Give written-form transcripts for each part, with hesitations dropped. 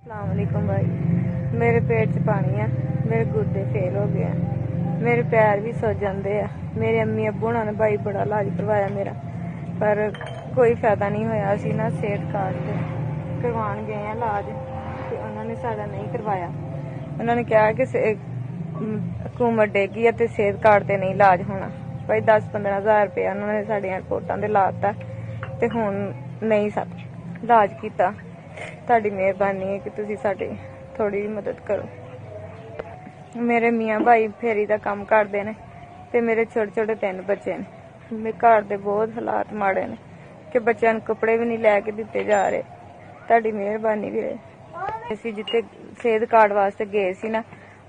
अस्सलाम वालेकुम भाई। मेरे पेट च पानी है, मेरे गुर्दे फेल हो गए हैं, मेरे पैर भी सुज जाते हैं। मेरे अम्मी अब्बू ने भाई बड़ा इलाज करवाया मेरा, पर कोई फायदा नहीं होया। असी ना सेहत कार्ड ते करवान गए हैं इलाज, तो उन्होंने साड़ा नहीं करवाया। उन्होंने कहा कि हुकूमत देगी ते सेहत कार्ड ते नहीं इलाज होना। भाई 10-15 हज़ार रुपया उन्होंने साड़ियां रिपोर्टां ते लाता, ते हुण नहीं इलाज किया। ਤੁਹਾਡੀ ਮਿਹਰਬਾਨੀ है कि तुसी साडी थोड़ी मदद करो। मेरे मियाँ भाई फेरी का काम करते हैं, ते मेरे छोटे छोटे 3 बच्चे ने। मेरे घर दे बहुत हालात माड़े ने कि बच्चों को कपड़े भी नहीं लैके दिते जा रहे। ਤੁਹਾਡੀ ਮਿਹਰਬਾਨੀ ਵੀਰੇ। ਅਸੀਂ जिथे सेहत कार्ड वास्ते गए सी ना,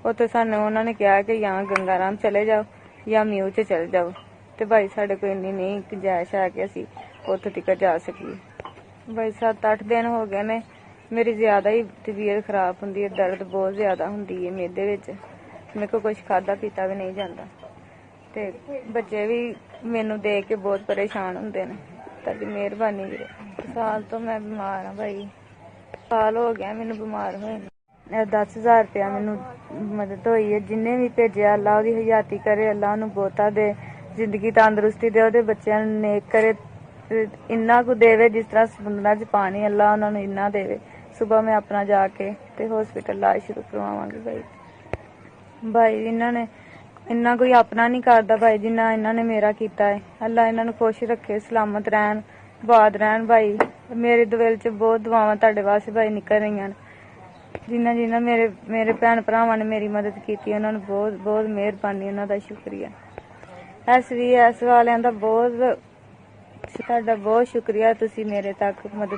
उत्थे सानू उन्होंने कहा कि या गंगाराम चले जाओ या म्यू च चले जाओ, ते भाई साडे कोल इन्नी नहीं गुंजाइश है कि असी उत्थे तक जा सकीए। भाई 7-8 दिन हो गए ने, मेरी ज्यादा ही तबीयत खराब होंदी है, दर्द बहुत ज्यादा होंदी है मेदे विच। मेरे को कुछ खादा पीता भी नहीं जाता, ते बच्चे भी मैनू देख के बहुत परेशान होंदे ने। तुहाडी मेहरबानी वीरे। साल तो मैं बीमार हाँ भाई, साल हो गया मैनू बीमार होए। 10,000 रुपया मैनू मदद हुई है। जिन्हें भी भेजा अल्लाह उहदी हयाती करे, अल्लाह उन्हें बहुता दे, जिंदगी तंदुरुस्ती दे, उहदे बच्चों नेक करे, इन्ना कु देवे जिस तरह समुद्रा च पानी, अल्लाह उन्होंने इन्ना देवे। सुबह मैं अपना जाके ते हॉस्पिटल इलाज शुरू करवावांगी भाई इन्होंने इन्ना कोई अपना नहीं करता भाई जिन्ना इन्होंने मेरा किया है। अल्लाह इन्होंने खुश रखे, सलामत रहन, आबाद रहन भाई। मेरे दिल च बहुत दुआवां तुहाडे वास्ते भाई निकल रही हैं। जिन्ना जिन्ना मेरे भैन भरावां ने मेरी मदद की, उन्होंने बहुत बहुत मेहरबानी, उन्हों का शुक्रिया। SVS वालियां दा बहुत शुक्रिया, तुसी मेरे तक मदद